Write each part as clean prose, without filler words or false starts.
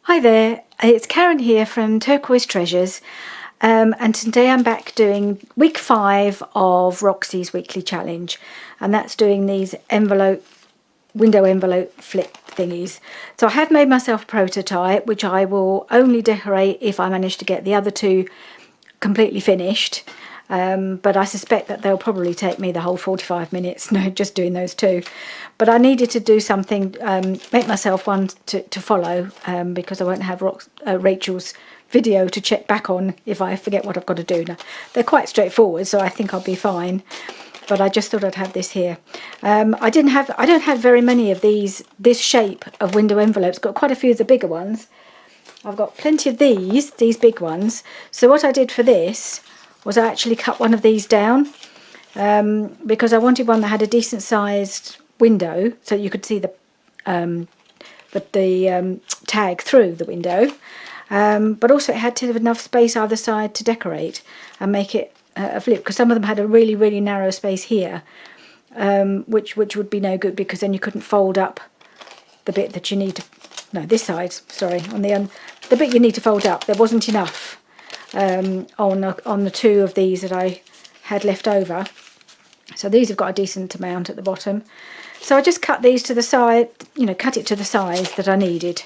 Hi there, it's Karen here from Turquoise Treasures, and today I'm back doing week 5 of Roxy's weekly challenge, and that's doing these window envelope flip thingies. So I have made myself a prototype, which I will only decorate if I manage to get the other two completely finished. But I suspect that they'll probably take me the whole 45 minutes, no, just doing those two. But I needed to do something, make myself one to follow, because I won't have Rachel's video to check back on if I forget what I've got to do. Now, they're quite straightforward, so I think I'll be fine. But I just thought I'd have this here. I don't have very many of this shape of window envelopes. Got quite a few of the bigger ones. I've got plenty of these big ones. So what I did for this was I actually cut one of these down, because I wanted one that had a decent sized window so you could see the tag through the window, but also it had to have enough space either side to decorate and make it a flip, because some of them had a really narrow space here, which would be no good, because then you couldn't fold up the bit that you need to, no, this side, sorry, on the bit you need to fold up. There wasn't enough on the two of these that I had left over. So these have got a decent amount at the bottom. So I just cut these to the side, cut it to the size that I needed.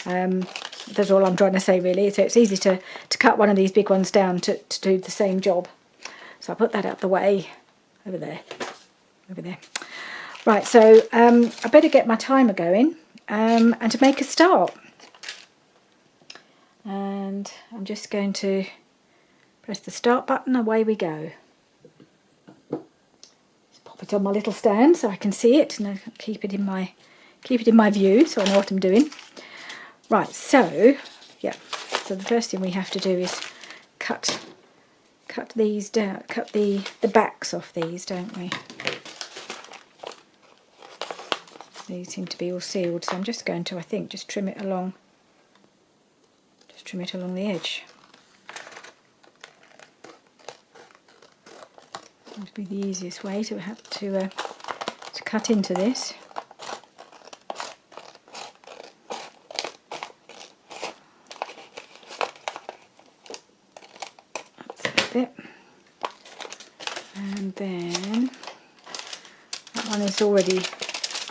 That's all I'm trying to say, really. So it's easy to cut one of these big ones down to do the same job. So I put that out the way, over there. Right, so I better get my timer going and to make a start. And I'm just going to press the start button, away we go. Just pop it on my little stand so I can see it and I can keep it in my view so I know what I'm doing. Right, so yeah, so the first thing we have to do is cut these down, cut the backs off these, don't we? These seem to be all sealed, so I'm just going to, I think, just trim it along the edge. That would be the easiest way to have to cut into this. That's that bit. And then that one is already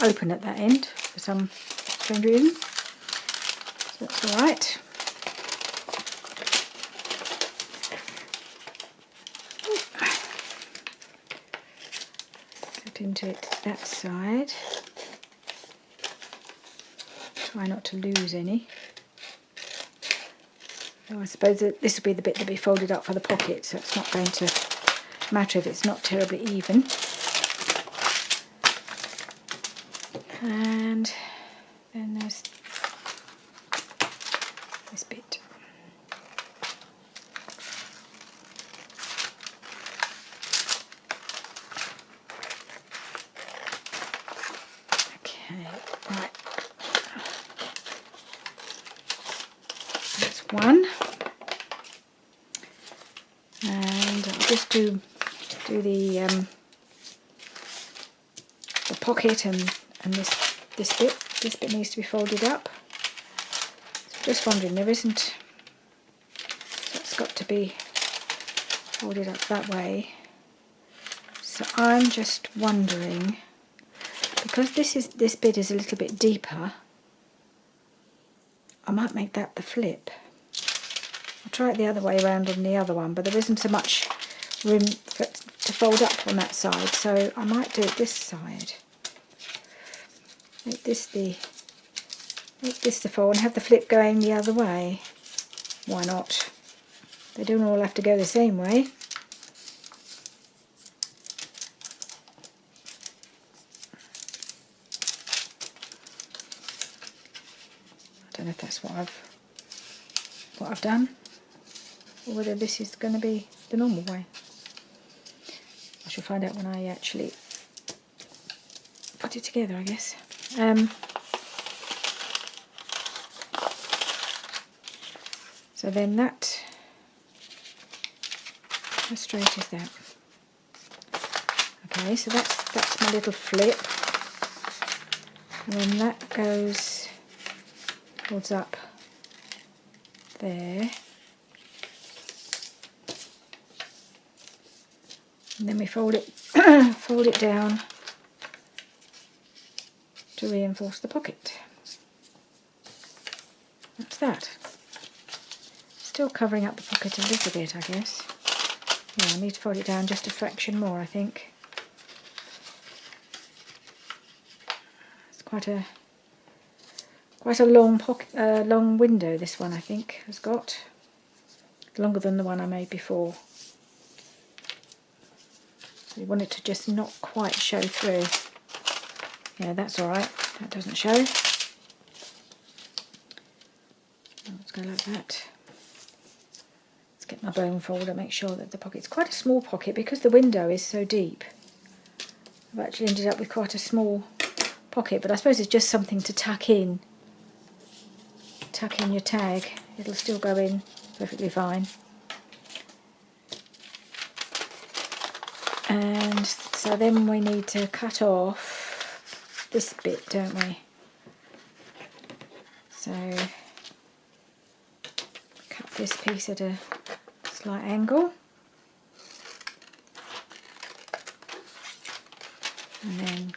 open at that end for some strange reason. So that's all right. Into it that side. Try not to lose any. So I suppose that this will be the bit that'll be folded up for the pocket, so it's not going to matter if it's not terribly even. And then there's this bit. Right, that's one, and I'll just do the pocket and this bit. This bit needs to be folded up. So just wondering, there isn't. That's got to be folded up that way. So I'm just wondering, because this bit is a little bit deeper, I might make that the flip. I'll try it the other way around on the other one, but there isn't so much room to fold up on that side, so I might do it this side. Make this the fold and have the flip going the other way. Why not? They don't all have to go the same way. I don't know if that's what I've done, or whether this is going to be the normal way. I shall find out when I actually put it together, I guess. So then that, how straight is that? Okay, so that's my little flip, and then that goes, folds up there. And then we fold it fold it down to reinforce the pocket. That's that. Still covering up the pocket a little bit, I guess. Yeah, I need to fold it down just a fraction more, I think. It's quite a long pocket, long window. This one, I think, has got longer than the one I made before. So you want it to just not quite show through. Yeah, that's all right. That doesn't show. Let's go like that. Let's get my bone folder, make sure that the pocket's quite a small pocket because the window is so deep. I've actually ended up with quite a small pocket, but I suppose it's just something to tuck in. Tuck in your tag. It'll still go in perfectly fine. And so then we need to cut off this bit, don't we? So cut this piece at a slight angle. And then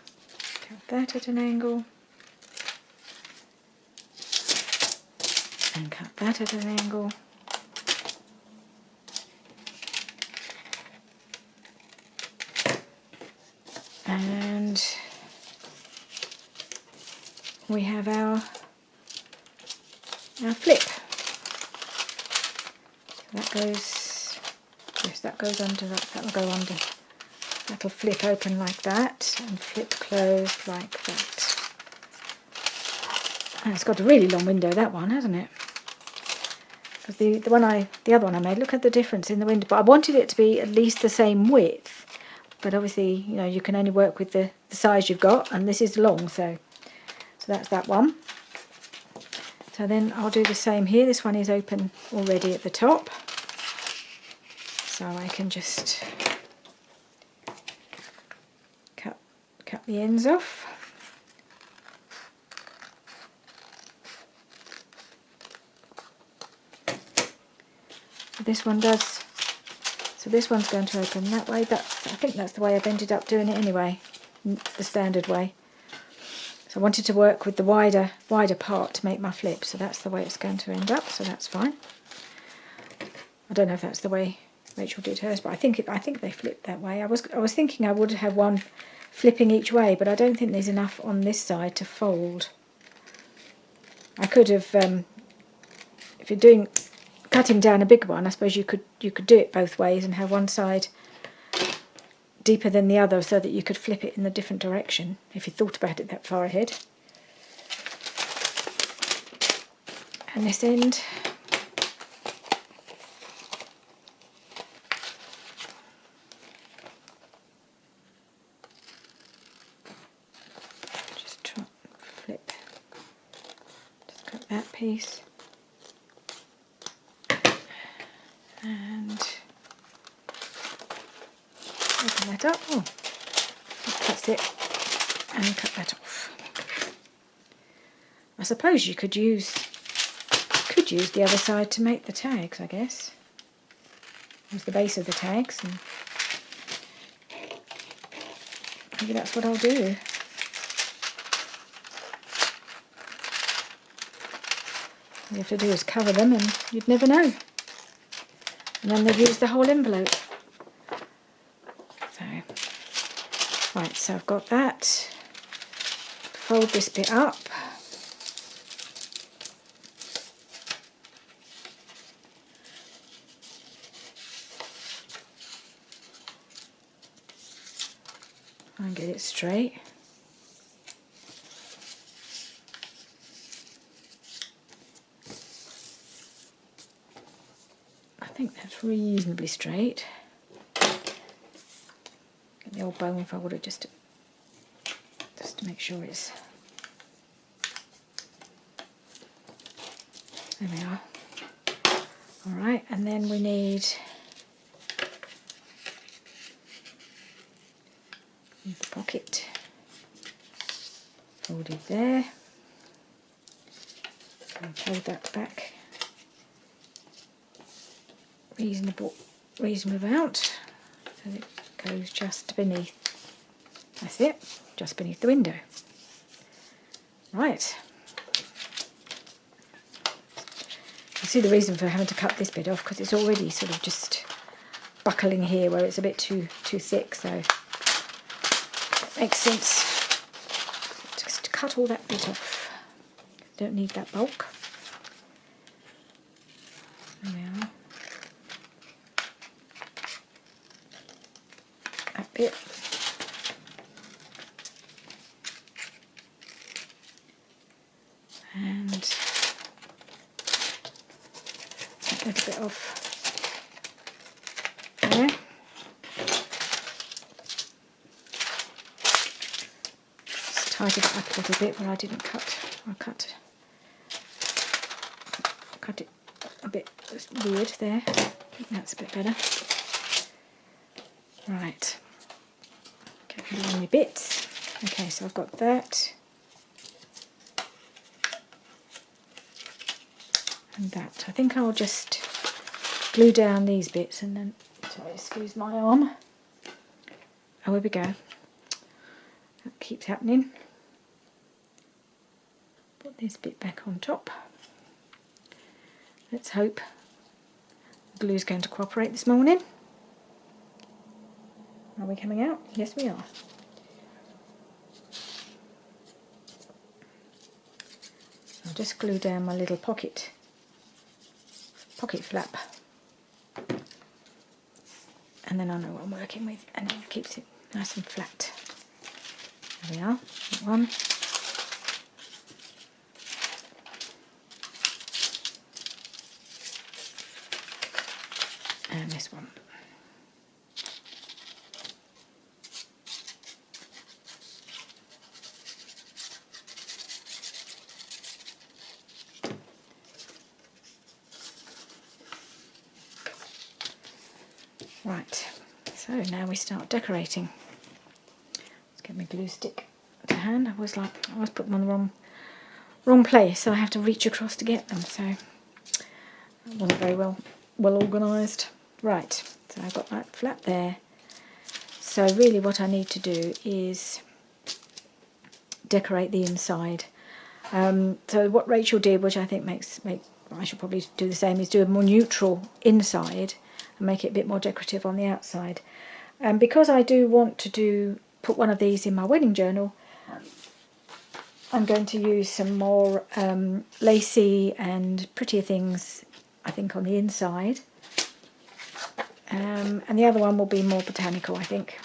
cut that at an angle. And cut that at an angle. And we have our flip. That goes, yes, that goes under that. That'll go under. That'll flip open like that and flip closed like that. And it's got a really long window, that one, hasn't it? Because the other one I made, look at the difference in the window. But I wanted it to be at least the same width. But obviously, you know, you can only work with the size you've got, and this is long, so that's that one. So then I'll do the same here. This one is open already at the top, so I can just cut the ends off. This one does. So this one's going to open that way. I think that's the way I've ended up doing it anyway, the standard way. So I wanted to work with the wider part to make my flip, so that's the way it's going to end up, so that's fine. I don't know if that's the way Rachel did hers, but I think they flipped that way. I was thinking I would have one flipping each way, but I don't think there's enough on this side to fold. I could have, if you're cutting down a big one, I suppose you could do it both ways and have one side deeper than the other so that you could flip it in a different direction if you thought about it that far ahead. And this end, just try flip, just cut that piece. And open that up. Oh, that's it. And cut that off. I suppose you could use the other side to make the tags, I guess. Use the base of the tags, and maybe that's what I'll do. All you have to do is cover them and you'd never know. And then they've used the whole envelope. So, right, so I've got that. Fold this bit up. And get it straight. I think that's reasonably straight. Get the old bone folder just to make sure it's. There we are. All right, and then we need the pocket folded there. And fold that back reasonable amount, so it goes just beneath. That's it, just beneath the window. Right. You see the reason for having to cut this bit off, because it's already sort of just buckling here where it's a bit too thick, so it makes sense just to cut all that bit off. Don't need that bulk. There we are. That bit. And a little bit off there. Just tidied it up a little bit where I didn't cut. I cut it a bit weird there. I think that's a bit better. Right. Get rid of all my bits. Okay, so I've got that. And that. I think I'll just glue down these bits and then, sorry, excuse my arm. Oh, here we go. That keeps happening. Put this bit back on top. Let's hope the glue's going to cooperate this morning. Are we coming out? Yes, we are. I'll just glue down my little pocket flap, and then I know what I'm working with, and it keeps it nice and flat. There we are, that one. And this one. Right, so now we start decorating. Let's get my glue stick to hand. I always put them on the wrong place, so I have to reach across to get them, so that wasn't very well organised. Right, so I've got that flat there. So really what I need to do is decorate the inside. So what Rachel did, which I think I should probably do the same, is do a more neutral inside and make it a bit more decorative on the outside. And because I do want to put one of these in my wedding journal, I'm going to use some more lacy and prettier things, I think, on the inside. And the other one will be more botanical, I think.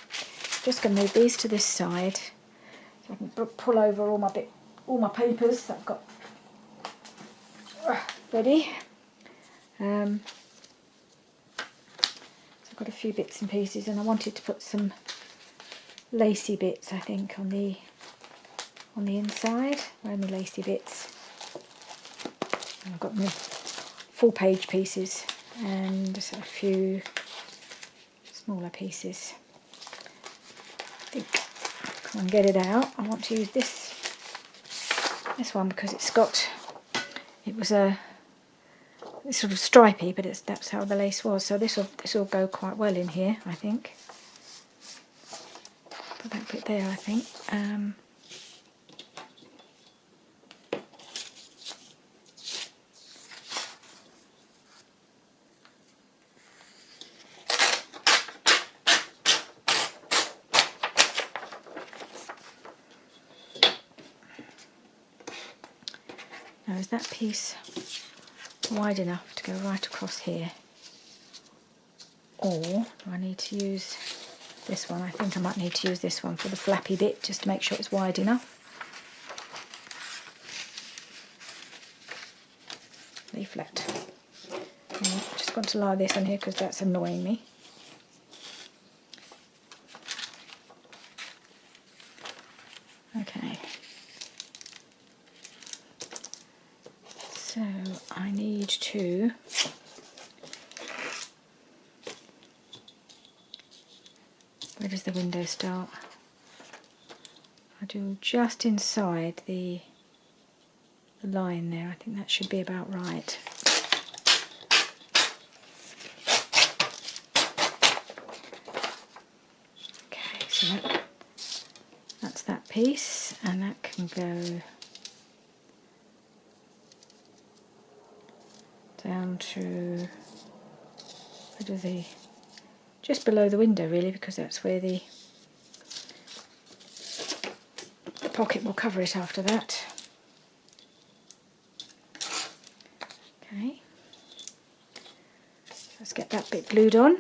Just going to move these to this side so I can pull over all my papers that I've got ready. So I've got a few bits and pieces, and I wanted to put some lacy bits, I think, on the inside. Where are my lacy bits? And I've got my full page pieces and just a few smaller pieces. I think I can get it out. I want to use this one because it's sort of stripy, but that's how the lace was. So this will go quite well in here, I think. Put that bit there, I think. Now, is that piece wide enough to go right across here? Or do I need to use this one? I think I might need to use this one for the flappy bit, just to make sure it's wide enough. Lay flat. I'm just going to lie this on here because that's annoying me. Okay. So I need to where does the window start? I do just inside the line there. I think that should be about right. So that's that piece, and that can go down to just below the window really, because that's where the pocket will cover it after that. Okay, let's get that bit glued on.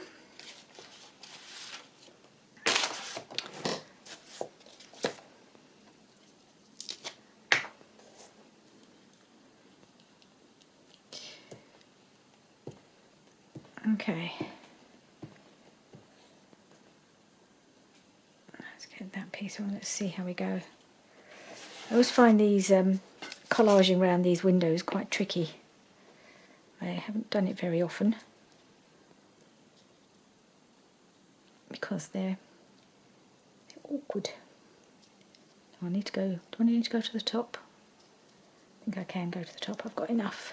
Okay, let's get that piece on. Let's see how we go. I always find these collaging around these windows quite tricky. I haven't done it very often because they're awkward. Do I need to go to the top? I think I can go to the top. I've got enough.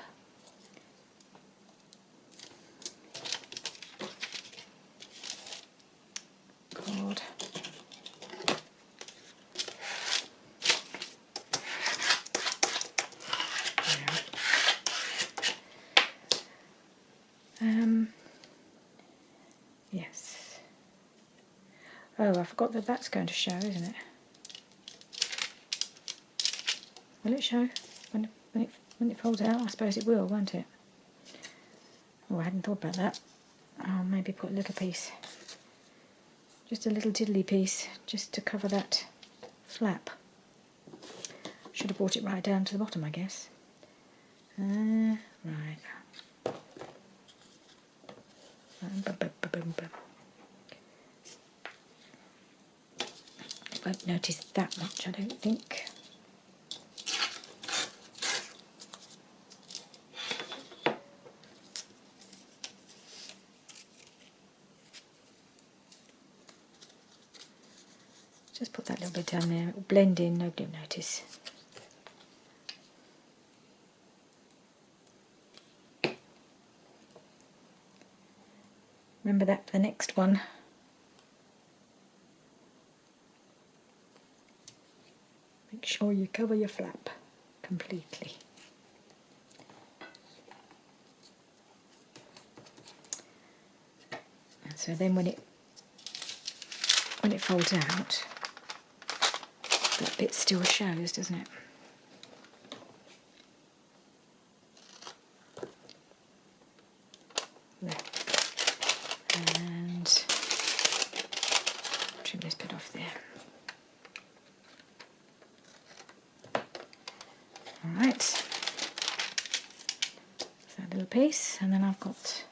God. Yes. Oh, I forgot that that's going to show, isn't it? Will it show when it folds out? I suppose it will, won't it? Oh, I hadn't thought about that. I'll maybe put a little piece, just a little tiddly piece, just to cover that flap. Should have brought it right down to the bottom, I guess. Right. Won't notice that much, I don't think. Just put that little bit down there. It will blend in, nobody will notice. Remember that for the next one. Make sure you cover your flap completely. And so then when it folds out, that bit still shows, doesn't it? There. And trim this bit off there. Alright, so that little piece, and then I've got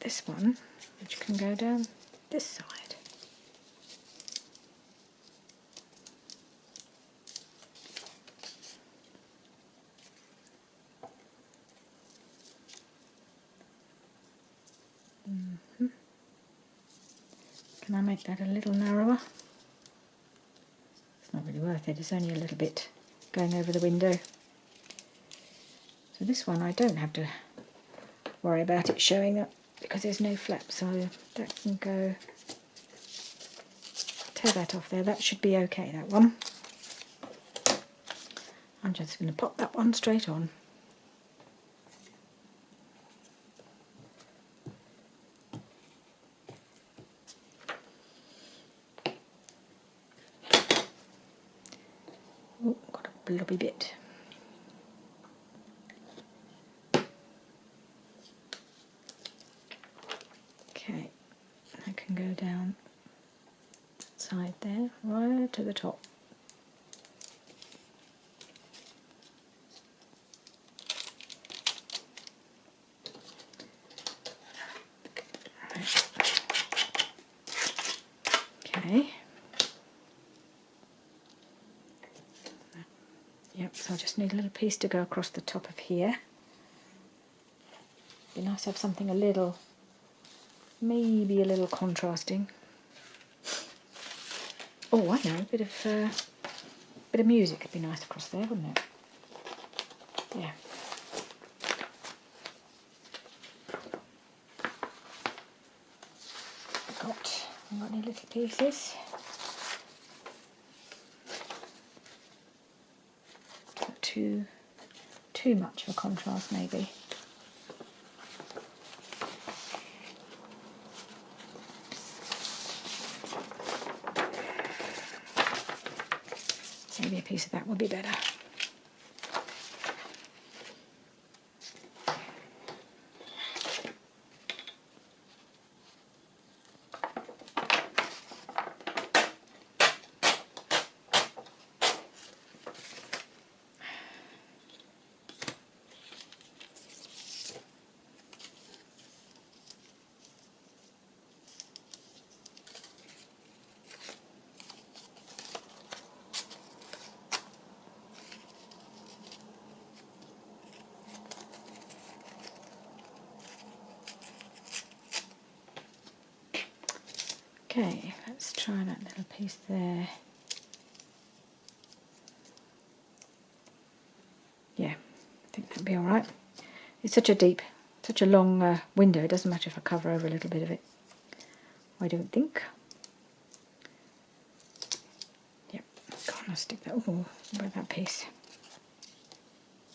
this one, which can go down this side. Can I make that a little narrower? It's not really worth it, it's only a little bit going over the window. So this one I don't have to worry about it showing up because there's no flap, so that can go, tear that off there, that should be okay, that one. I'm just going to pop that one straight on. Oh, got a blobby bit. Okay, I can go down that side there, right to the top. Okay. Yep, so I just need a little piece to go across the top of here. Be nice to have something a little, maybe a little contrasting. Oh, I know, a bit of music would be nice across there, wouldn't it? Yeah. Got got any little pieces. Not too much of a contrast maybe. Maybe a piece of that would be better. Okay, let's try that little piece there. Yeah, I think that'd be all right. It's such a long window, it doesn't matter if I cover over a little bit of it. I don't think. Yep, go on, I'll stick that. Oh, what about that piece?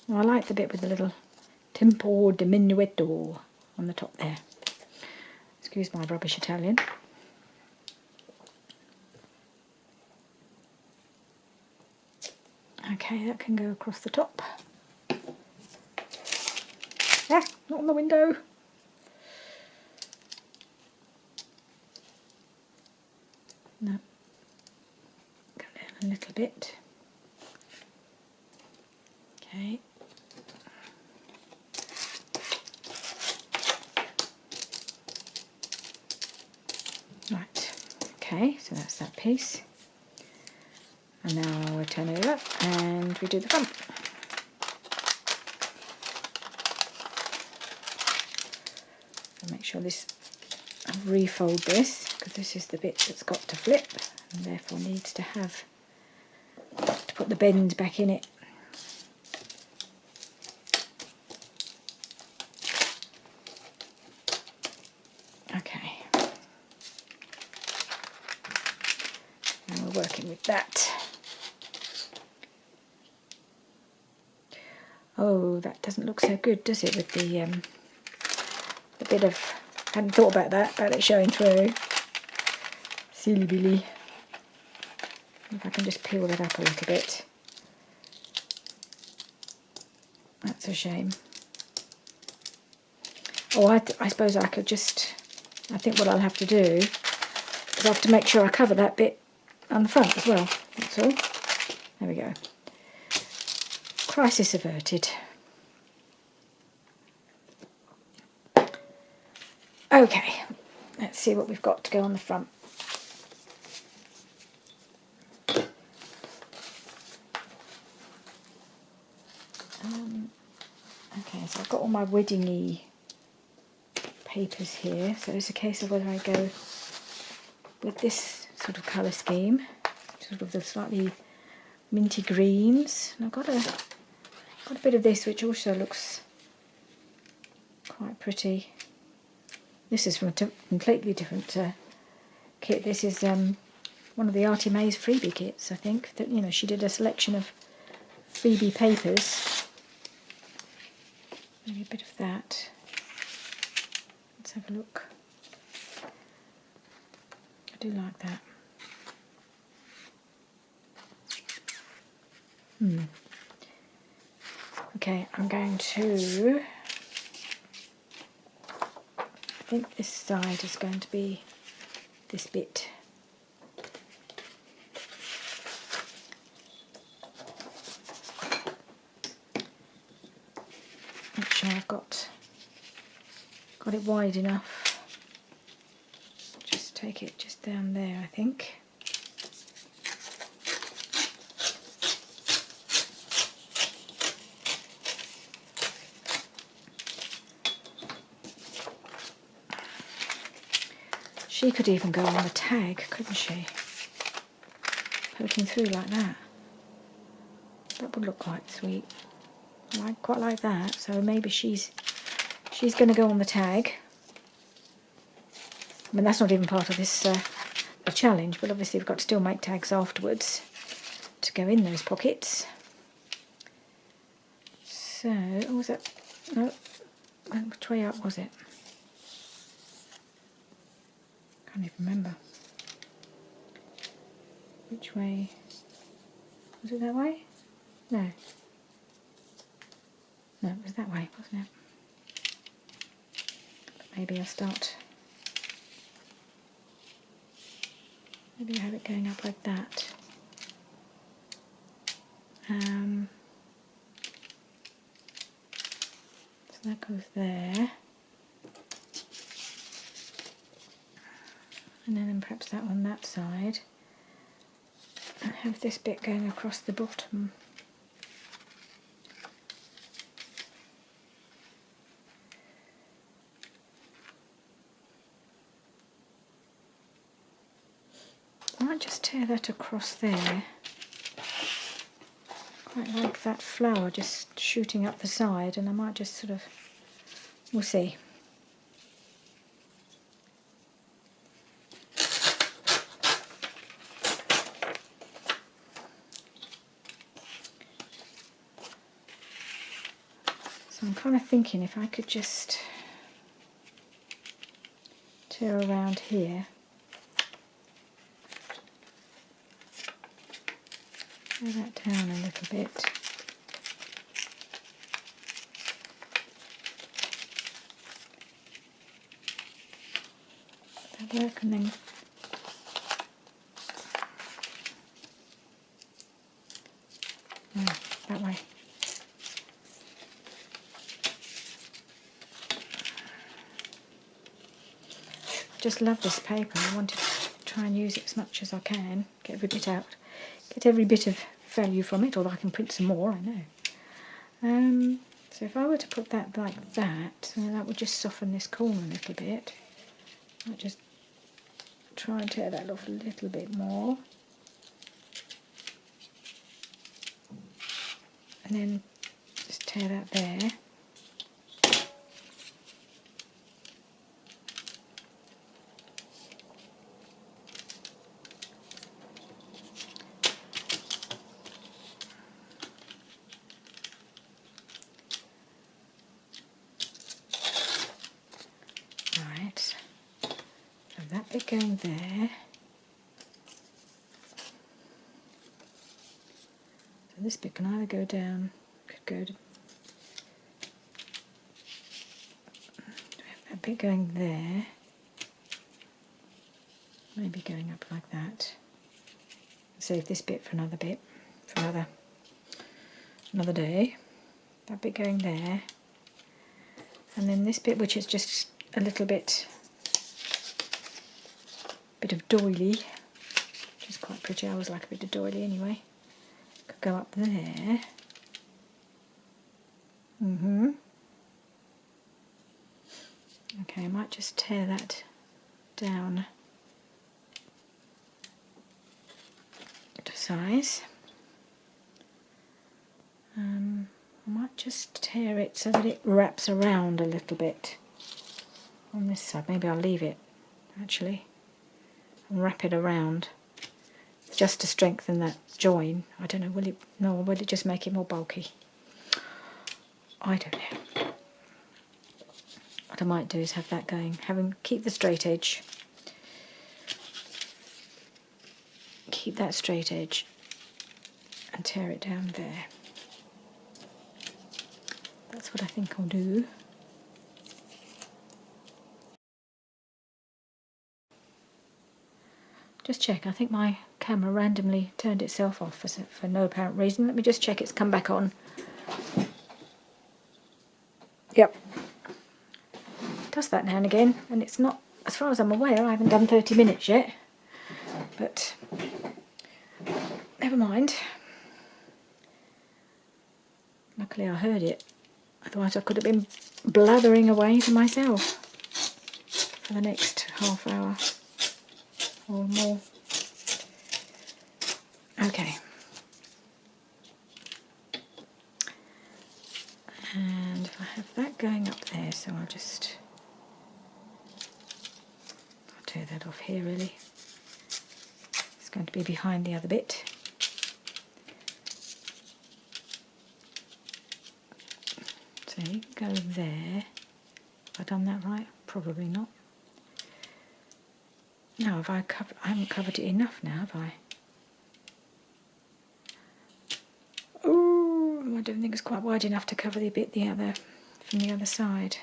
Well, I like the bit with the little tempo diminuito on the top there. Excuse my rubbish Italian. Okay, that can go across the top. Ah, not on the window. No. Go down a little bit. Okay. Right. Okay, so that's that piece. And now we turn over and we do the front. So make sure this, I refold this because this is the bit that's got to flip and therefore needs to have to put the bend back in it. Okay. Now we're working with that. Oh, that doesn't look so good, does it, with the bit of, hadn't thought about that, about it showing through. Silly Billy. If I can just peel that up a little bit. That's a shame. Oh, I suppose I could just, I think what I'll have to do is I have to make sure I cover that bit on the front as well, that's all. There we go. Crisis averted. Okay, let's see what we've got to go on the front. Okay, so I've got all my wedding-y papers here, so it's a case of whether I go with this sort of colour scheme, sort of the slightly minty greens, and I've got a bit of this which also looks quite pretty. This is from a completely different kit. This is one of the Artie Mae's freebie kits, I think. That, you know, she did a selection of freebie papers. Maybe a bit of that. Let's have a look. I do like that. Okay, I'm going to, I think this side is going to be this bit. Make sure I've got it wide enough. Just take it just down there, I think. She could even go on the tag, couldn't she? Poking through like that. That would look quite sweet. I quite like that. So maybe she's going to go on the tag. I mean, that's not even part of this a challenge, but obviously we've got to still make tags afterwards to go in those pockets. So, oh, was that, no, which way up was it? Can't even remember. Which way, was it that way? No. No, it was that way, wasn't it? But maybe I'll start, maybe I have it going up like that. So that goes there. And then perhaps that on that side. And have this bit going across the bottom. I might just tear that across there. Quite like that flower just shooting up the side, and I might just sort of, we'll see. So I'm kind of thinking if I could just tear around here. Tear that down a little bit. That work, and then that way. I just love this paper. I wanted to try and use it as much as I can, get every bit out, get every bit of value from it, although I can print some more, I know. So if I were to put that like that, then that would just soften this corner a little bit. I might just try and tear that off a little bit more. And then just tear that there. Right, so that bit going there. So this bit can either go down, could go to that bit going there, maybe going up like that. Save this bit for another bit, for another day. That bit going there, and then this bit, which is just a little bit of doily, which is quite pretty. I always like a bit of doily anyway. Could go up there. Okay, I might just tear that down to size. I might just tear it so that it wraps around a little bit on this side. Maybe I'll leave it actually and wrap it around just to strengthen that join. I don't know, will it? No, will it just make it more bulky? I don't know. What I might do is have that going, keep the straight edge. Keep that straight edge and tear it down there. That's what I think I'll do. Just check, I think my camera randomly turned itself off for no apparent reason. Let me just check it's come back on. Yep. It does that now and again, and it's not, as far as I'm aware, I haven't done 30 minutes yet. But never mind. Luckily I heard it. Otherwise I could have been blathering away to myself for the next half hour or more. Okay. And if I have that going up there, so I'll tear that off here really. going to be behind the other bit. So you can go there. Have I done that right? Probably not. No, I haven't covered it enough now, have I? Oh, I don't think it's quite wide enough to cover the bit from the other side.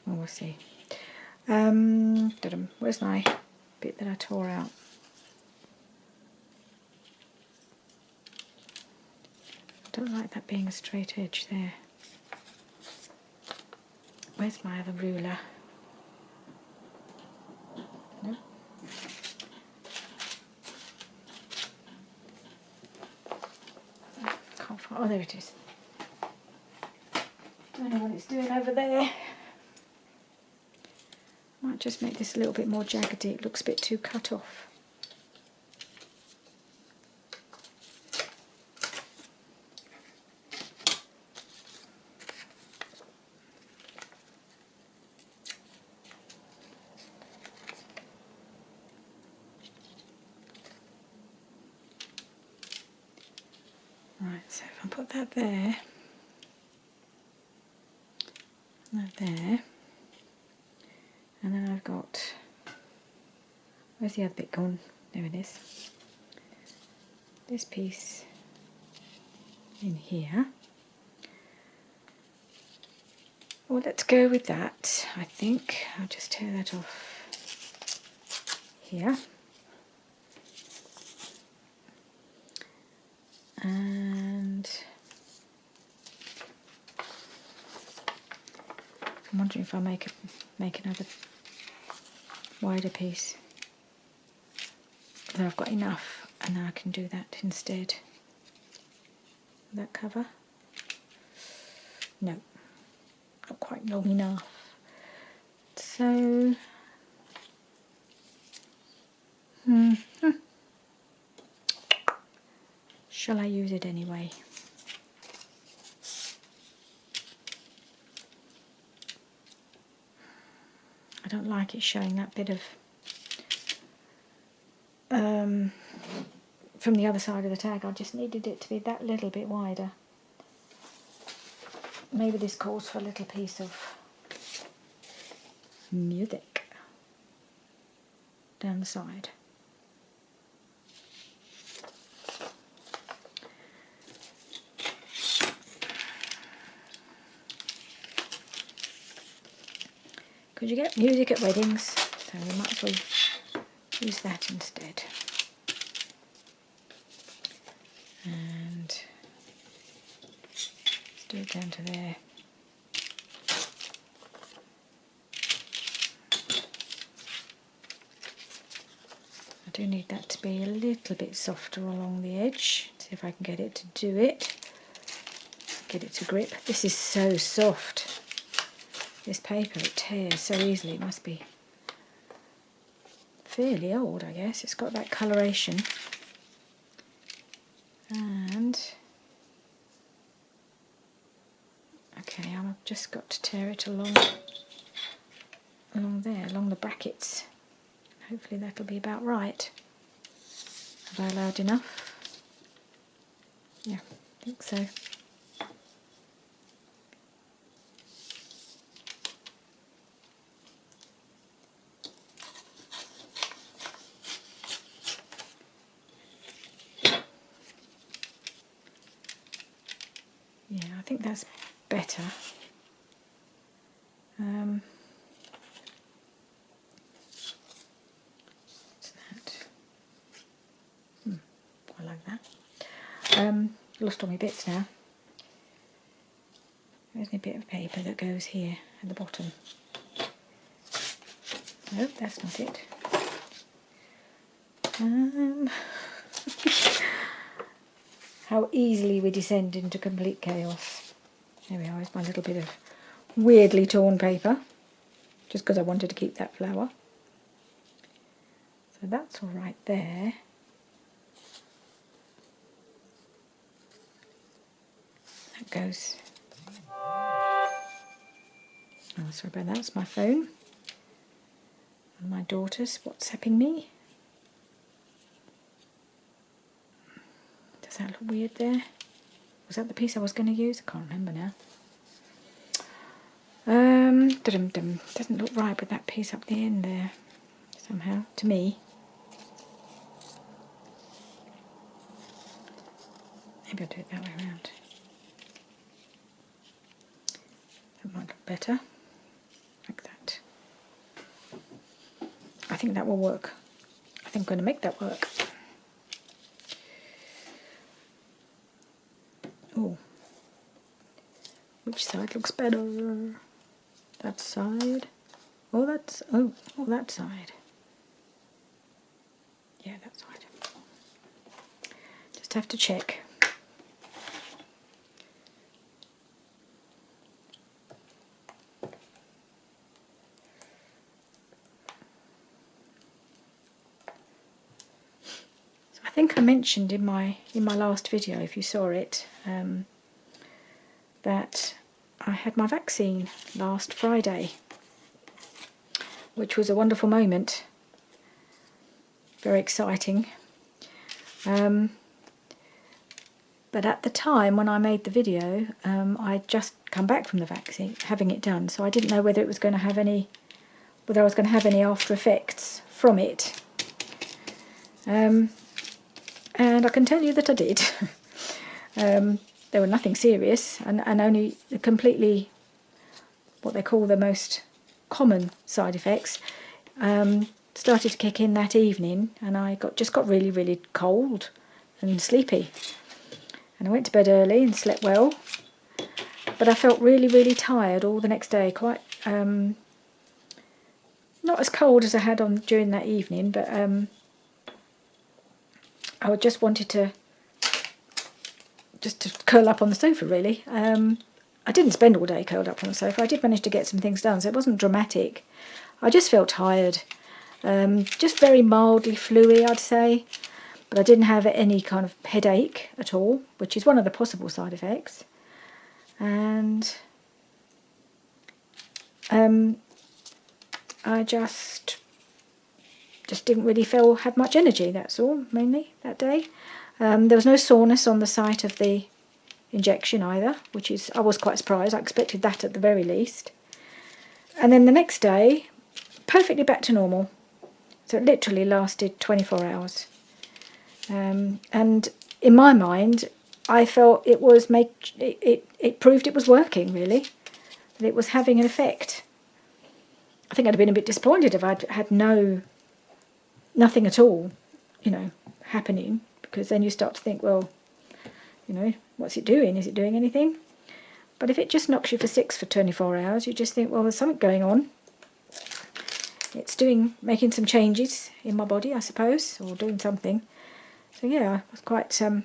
Well, we'll see. Where's my bit that I tore out? I don't like that being a straight edge there. Where's my other ruler? Nope. Can't find. Oh, there it is. Don't know what it's doing over there. Might just make this a little bit more jaggedy. It looks a bit too cut off. Right, so if I put that there, that there, and then I've got, where's the other bit gone? There it is. This piece in here. Well, let's go with that, I think. I'll just tear that off here. And I'm wondering if I make another wider piece. Then I've got enough, and then I can do that instead. That cover? No, not quite long enough. So, shall I use it anyway? I don't like it showing that bit of from the other side of the tag. I just needed it to be that little bit wider. Maybe this calls for a little piece of music down the side. Because you get music at weddings, so we might as well use that instead. And let's do it down to there. I do need that to be a little bit softer along the edge. See if I can get it to do it. Get it to grip. This is so soft. This paper, it tears so easily. It must be fairly old, I guess. It's got that coloration. And okay, I've just got to tear it along there, along the brackets. Hopefully that'll be about right. Have I allowed enough? Yeah, I think so. Yeah, I think that's better. What's that? I like that. Lost all my bits now. There's a bit of paper that goes here at the bottom. Nope, that's not it. How easily we descend into complete chaos. There we are, here's my little bit of weirdly torn paper, just because I wanted to keep that flower. So that's all right there. That goes. Oh, sorry about that, that's my phone. My daughter's WhatsApping me. Does that look weird there? Was that the piece I was going to use? I can't remember now. Doesn't look right with that piece up the end there, somehow, to me. Maybe I'll do it that way around. That might look better, like that. I think that will work. I think I'm going to make that work. Oh, which side looks better? That side. Oh, that's that side. Yeah, that side. Just have to check. So I think I mentioned in my last video, if you saw it, that I had my vaccine last Friday, which was a wonderful moment, very exciting. But at the time when I made the video, I'd just come back from the vaccine, having it done, so I didn't know whether I was going to have any after effects from it. And I can tell you that I did. There were nothing serious, and only completely what they call the most common side effects started to kick in that evening, and I just got really, really cold and sleepy. And I went to bed early and slept well, but I felt really, really tired all the next day. Quite not as cold as I had on during that evening, but I just wanted to curl up on the sofa, really. I didn't spend all day curled up on the sofa. I did manage to get some things done, so it wasn't dramatic. I just felt tired. Just very mildly flu-y, I'd say. But I didn't have any kind of headache at all, which is one of the possible side effects. And I just didn't really have much energy, that's all, mainly, that day. There was no soreness on the site of the injection either, which is, I was quite surprised. I expected that at the very least. And then the next day, perfectly back to normal. So it literally lasted 24 hours. And in my mind, I felt it was it proved it was working, really, that it was having an effect. I think I'd have been a bit disappointed if I'd had nothing at all, happening, because then you start to think, well, what's it doing? Is it doing anything? But if it just knocks you for 6 for 24 hours, you just think, well, there's something going on. It's making some changes in my body, I suppose, or doing something. So yeah, I was quite, in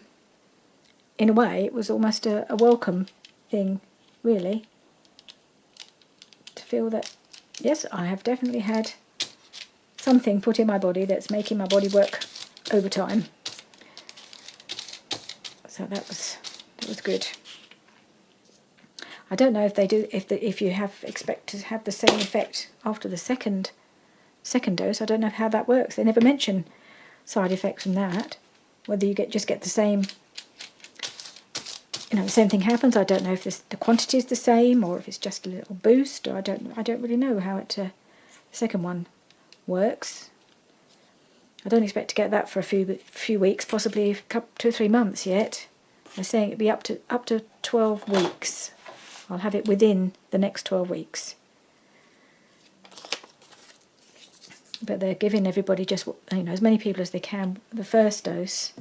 a way, it was almost a welcome thing, really, to feel that, yes, I have definitely had something put in my body that's making my body work overtime. So that was good. I don't know if they do, if you expect to have the same effect after the second dose. I don't know how that works. They never mention side effects from that. Whether you just get the same, the same thing happens. I don't know if the quantity is the same or if it's just a little boost. Or I don't really know how the second one works. I don't expect to get that for a few weeks, possibly 2 or 3 months yet. They're saying it'd be up to 12 weeks. I'll have it within the next 12 weeks. But they're giving everybody just, as many people as they can, the first dose,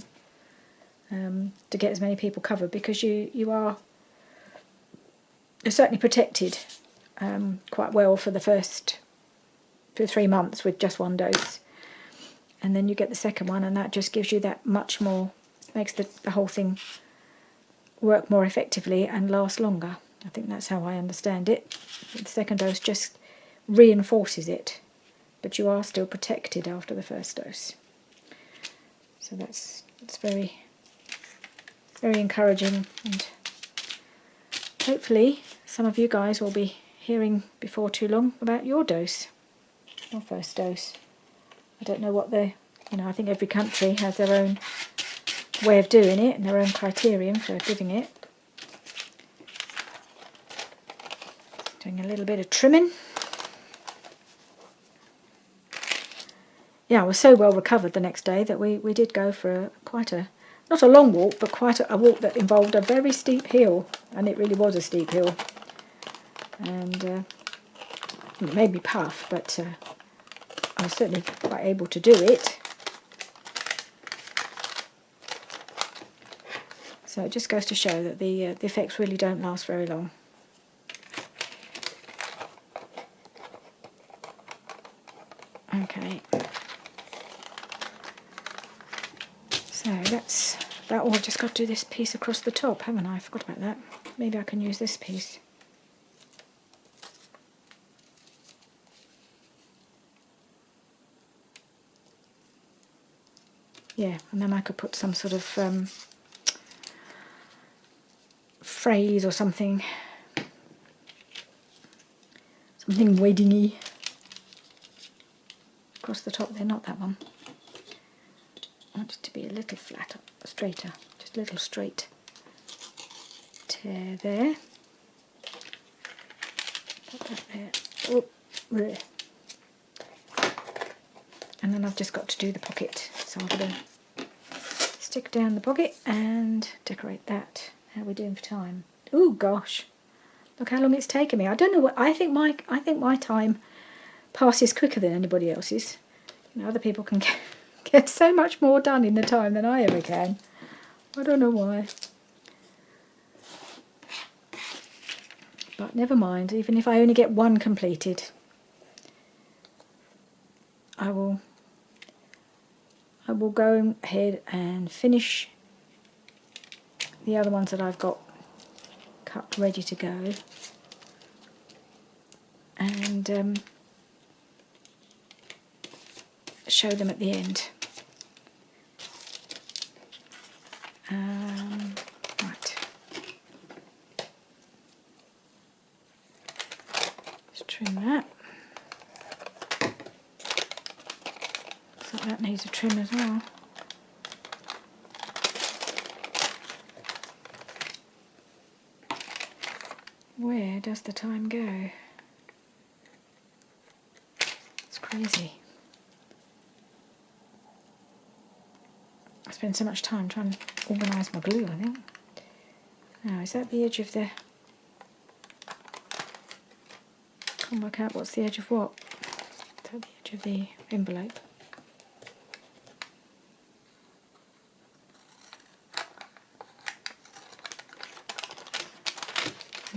to get as many people covered, because you're certainly protected quite well for the first 2 or 3 months with just one dose. And then you get the second one, and that just gives you that much more, makes the whole thing work more effectively and last longer. I think that's how I understand it. The second dose just reinforces it, but you are still protected after the first dose. So that's very, very encouraging, and hopefully some of you guys will be hearing before too long about your dose. or first dose. I don't know what I think every country has their own way of doing it and their own criterion for giving it. Doing a little bit of trimming. Yeah, I was so well recovered the next day that we did go for not a long walk, but quite a walk that involved a very steep hill, and it really was a steep hill. And it made me puff, but I was certainly quite able to do it. So it just goes to show that the effects really don't last very long. Okay. So that's that. Oh, I've just got to do this piece across the top, haven't I? I forgot about that. Maybe I can use this piece. Yeah, and then I could put some sort of phrase or something weddingy across the top there, not that one. I want it to be a little flatter, straighter, just a little straight tear there. Put that there. Oh, there. And then I've just got to do the pocket. So I'm going to stick down the pocket and decorate that. How are we doing for time? Oh gosh, look how long it's taken me. I don't know what I think my time passes quicker than anybody else's. Other people can get so much more done in the time than I ever can. I don't know why. But never mind, even if I only get one completed, I will go ahead and finish the other ones that I've got cut ready to go, and show them at the end. Right. Let's trim that. So that needs a trim as well. Where does the time go? It's crazy. I spend so much time trying to organise my glue, I think. Now, is that the edge of the... Can't work out what's the edge of what. Is that the edge of the envelope?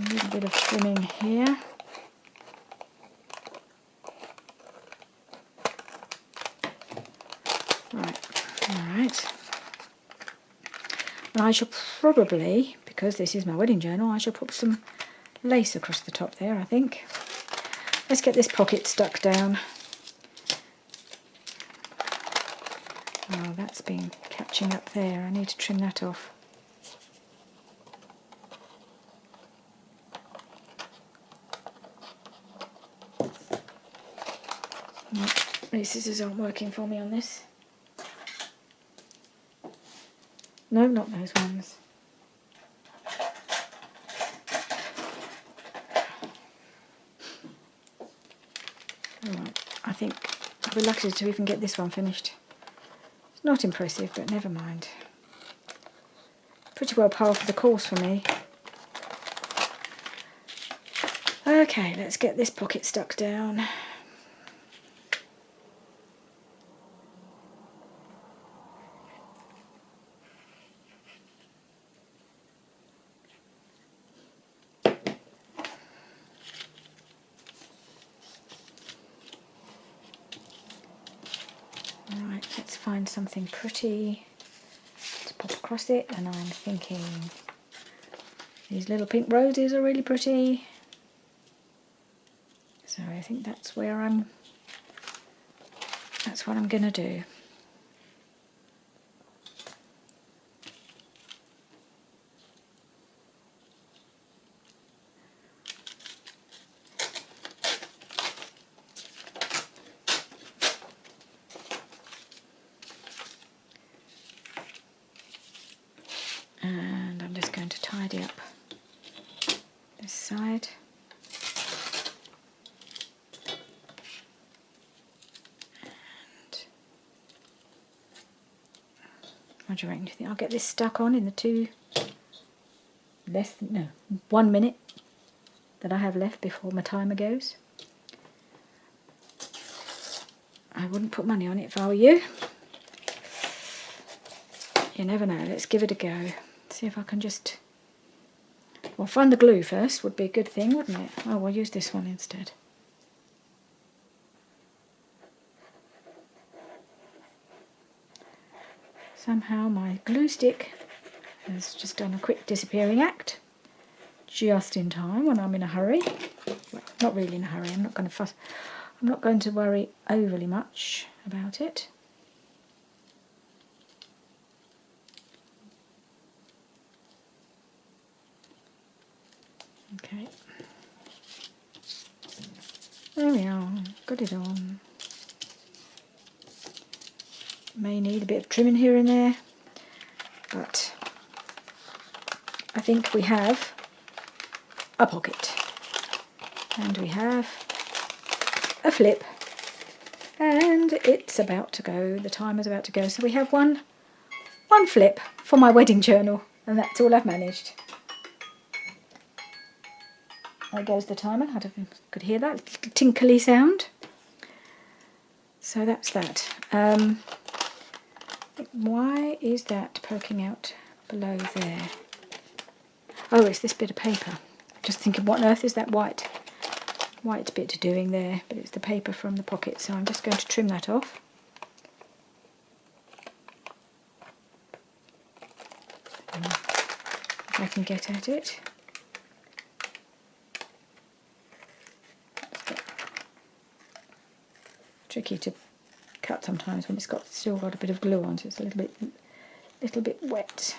A little bit of trimming here. Right. And I shall probably, because this is my wedding journal, I shall put some lace across the top there, I think. Let's get this pocket stuck down. Oh, that's been catching up there. I need to trim that off. These scissors aren't working for me on this. No, not those ones. Alright, I think I'll be lucky to even get this one finished. It's not impressive, but never mind. Pretty well par for the course for me. Okay, let's get this pocket stuck down. Right, let's find something pretty to pop across it, and I'm thinking these little pink roses are really pretty. So I think that's what I'm going to do. And I'm just going to tidy up this side. And what do you reckon? Do you think I'll get this stuck on in the 1 minute that I have left before my timer goes? I wouldn't put money on it if I were you. You never know. Let's give it a go. See if I can just... Well, find the glue first would be a good thing, wouldn't it? Oh, we'll use this one instead. Somehow my glue stick has just done a quick disappearing act. Just in time when I'm in a hurry. Well, not really in a hurry. I'm not going to fuss. I'm not going to worry overly much about it. Okay. There we are. Got it on. May need a bit of trimming here and there, but I think we have a pocket and we have a flip, and it's about to go. The timer's about to go, so we have one flip for my wedding journal, and that's all I've managed. There goes the timer. I don't know if you could hear that little tinkly sound. So that's that. Why is that poking out below there? Oh, it's this bit of paper. Just thinking, what on earth is that white bit doing there? But it's the paper from the pocket, so I'm just going to trim that off. If I can get at it. Tricky to cut sometimes when it's still got a bit of glue on, so it's a little bit wet.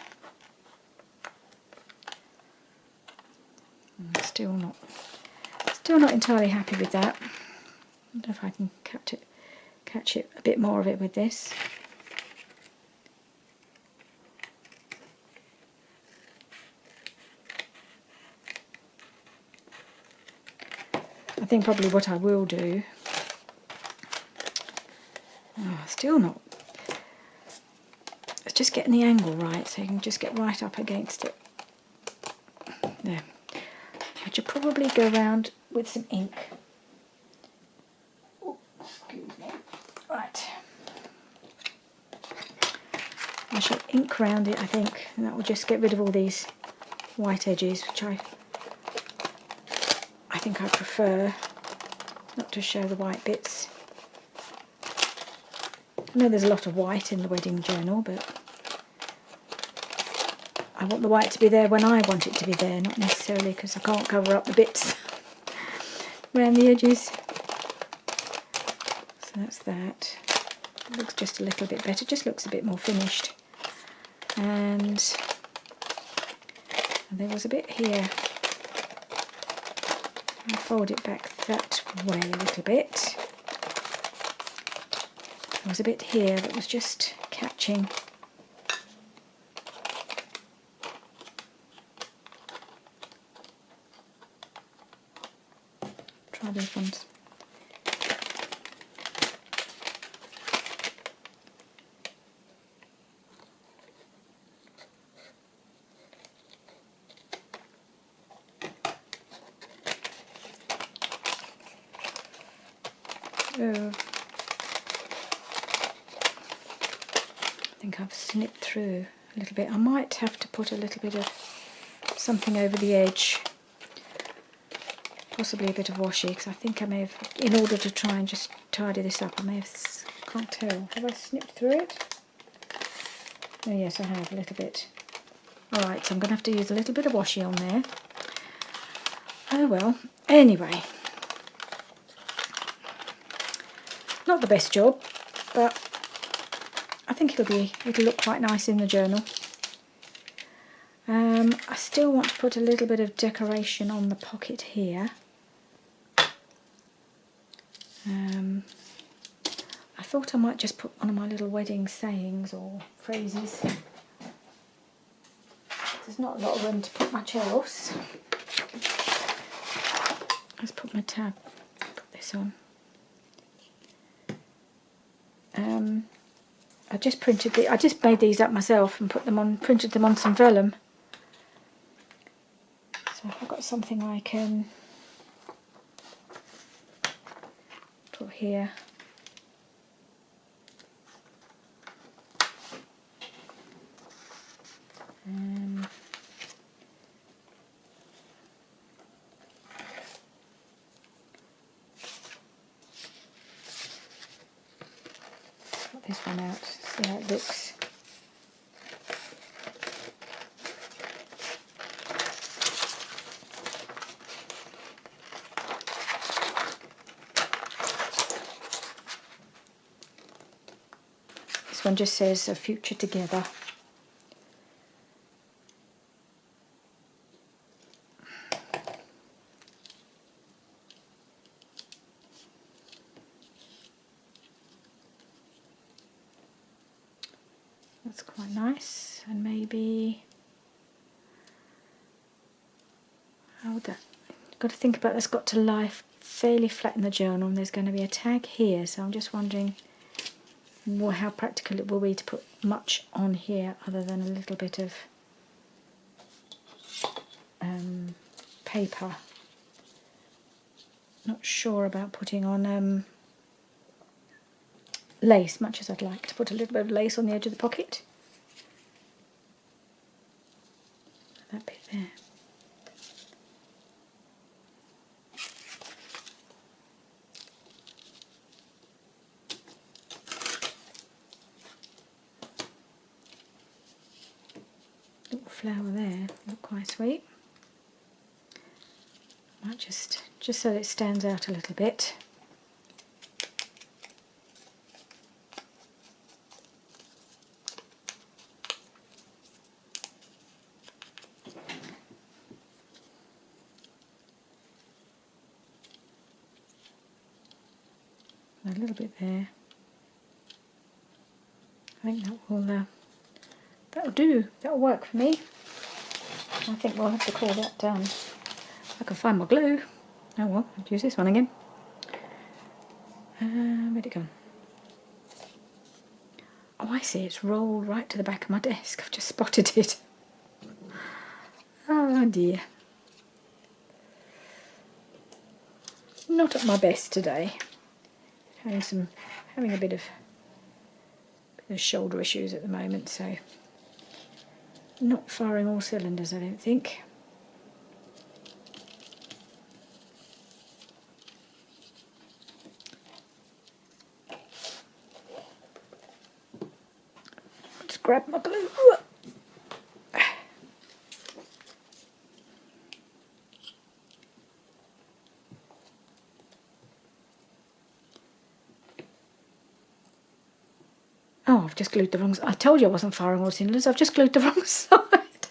Still not entirely happy with that. I don't know if I can catch it a bit more of it with this. I think probably what I will do. Still not. It's just getting the angle right, so you can just get right up against it. There. I should probably go around with some ink. Oh, excuse me. Right. I shall ink round it, I think, and that will just get rid of all these white edges, which I think I prefer not to show the white bits. I know there's a lot of white in the wedding journal, but I want the white to be there when I want it to be there, not necessarily because I can't cover up the bits around the edges. So that's that. It looks just a little bit better, just looks a bit more finished. And there was a bit here. I'll fold it back that way a little bit. There was a bit here that was just catching. Try these ones. Oh. I think I've snipped through a little bit. I might have to put a little bit of something over the edge, possibly a bit of washi, because I think I may have, in order to try and just tidy this up, I may have, can't tell, have I snipped through it? Oh yes, I have a little bit. Alright, so I'm going to have to use a little bit of washi on there. Oh well, anyway. Not the best job, but I think it'll look quite nice in the journal. I still want to put a little bit of decoration on the pocket here. I thought I might just put one of my little wedding sayings or phrases. there's not a lot of room to put much else. Let's put my tab, put this on. I just made these up myself and printed them on some vellum. So I've got something I can put here. Put this one out, see how it looks. This one just says a future together. That's quite nice, and maybe got to think about that's got to lie fairly flat in the journal, and there's going to be a tag here, so I'm just wondering how practical it will be to put much on here other than a little bit of paper. Not sure about putting on lace, much as I'd like to put a little bit of lace on the edge of the pocket. That bit there. Little flower there, look quite sweet. Might just so it stands out a little bit. A little bit there. I think that'll do. That'll work for me. I think we'll have to call that done. I can find my glue. Oh well, I'll use this one again. Where'd it go? Oh, I see. It's rolled right to the back of my desk. I've just spotted it. Oh dear. Not at my best today. Having a bit of shoulder issues at the moment, so not firing all cylinders, I don't think. Let's grab my glue. Oh, I've just glued the wrong side. I told you I wasn't firing all cylinders. I've just glued the wrong side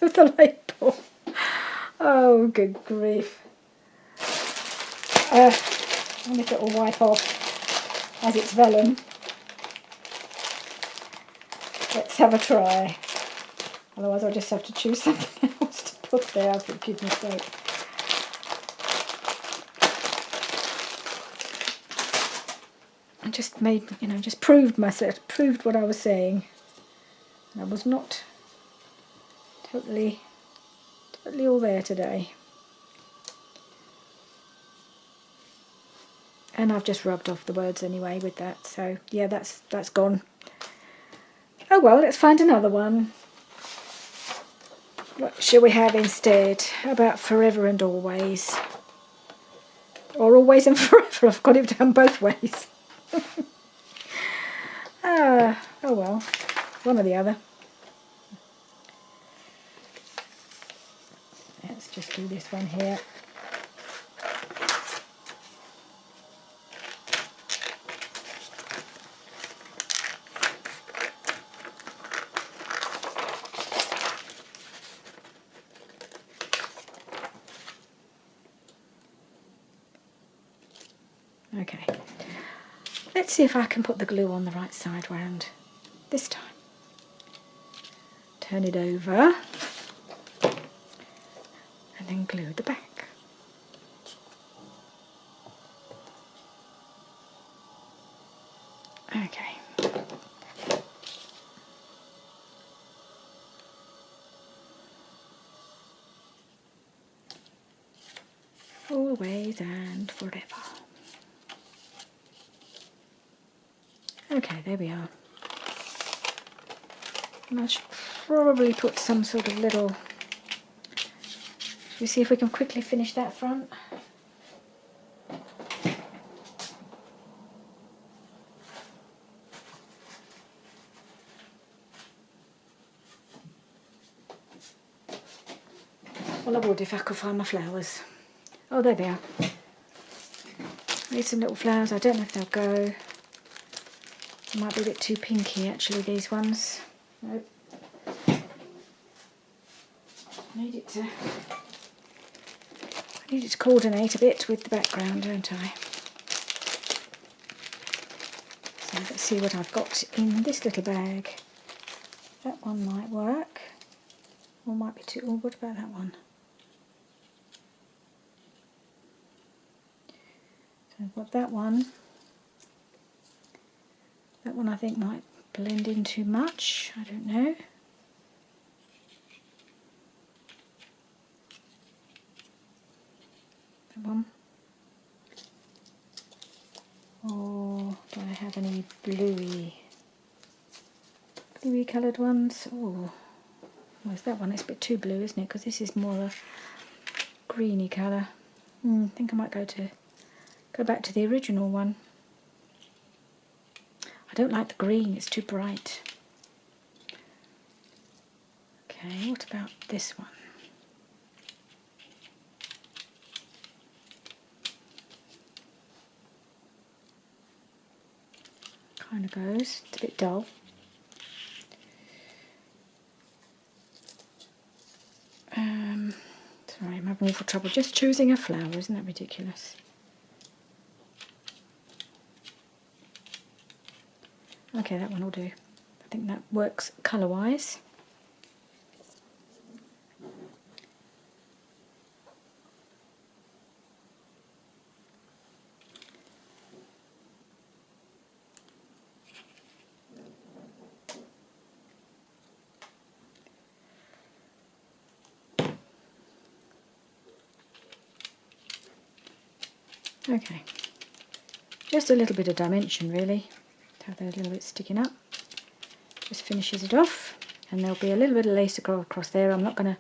of the label. Oh, good grief. I wonder if it will wipe off as it's vellum. Let's have a try. Otherwise I'll just have to choose something else to put there, for goodness sake. I just made, just proved what I was saying. I was not totally all there today. And I've just rubbed off the words anyway with that, so yeah, that's gone. Oh well, let's find another one. What shall we have instead? How about forever and always? Or always and forever? I've got it down both ways. Oh well, one or the other. Let's just do this one here. Okay, let's see if I can put the glue on the right side round this time. Turn it over. then glue the back. Okay. Always and forever. Okay, there we are. And I should probably put some sort of little... Shall we see if we can quickly finish that front? Well, I would if I could find my flowers. Oh, there they are. Need some little flowers. I don't know if they'll go. They might be a bit too pinky, actually, these ones. Nope. I need it to coordinate a bit with the background, don't I? So let's see what I've got in this little bag. That one might work. Or might be too... Oh, what about that one? So I've got that one. That one I think might blend in too much. I don't know. That one. Or do I have any bluey coloured ones? Oh, where's that one? It's a bit too blue, isn't it? Because this is more a greeny colour. I think I might go back to the original one. I don't like the green, it's too bright. Okay, what about this one? Kind of goes, it's a bit dull. Sorry, I'm having awful trouble just choosing a flower, isn't that ridiculous? Okay, that one will do. I think that works colour-wise. Okay, just a little bit of dimension really, to have those little bits sticking up. Just finishes it off, and there'll be a little bit of lace across there. I'm not going to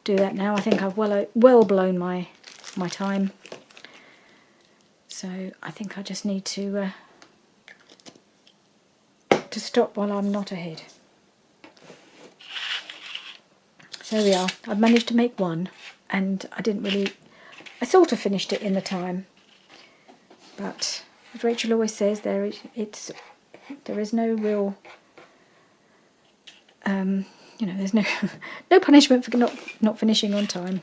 do that now. I think I've well blown my time. So I think I just need to stop while I'm not ahead. So there we are. I've managed to make one, and I sort of finished it in the time. But as Rachel always says, there is no real, there's no no punishment for not finishing on time.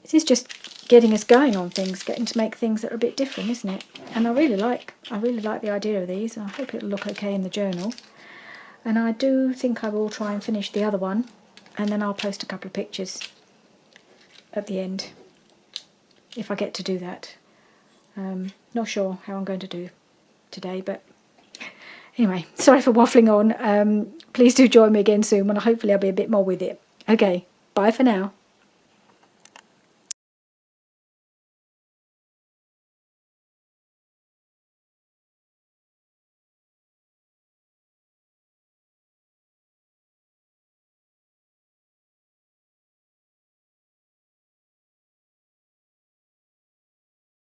It is just getting us going on things, getting to make things that are a bit different, isn't it? And I really like the idea of these. I hope it'll look okay in the journal. And I do think I will try and finish the other one, and then I'll post a couple of pictures at the end if I get to do that. Not sure how I'm going to do today, but anyway, sorry for waffling on. Please do join me again soon, and hopefully I'll be a bit more with it. Okay, bye for now.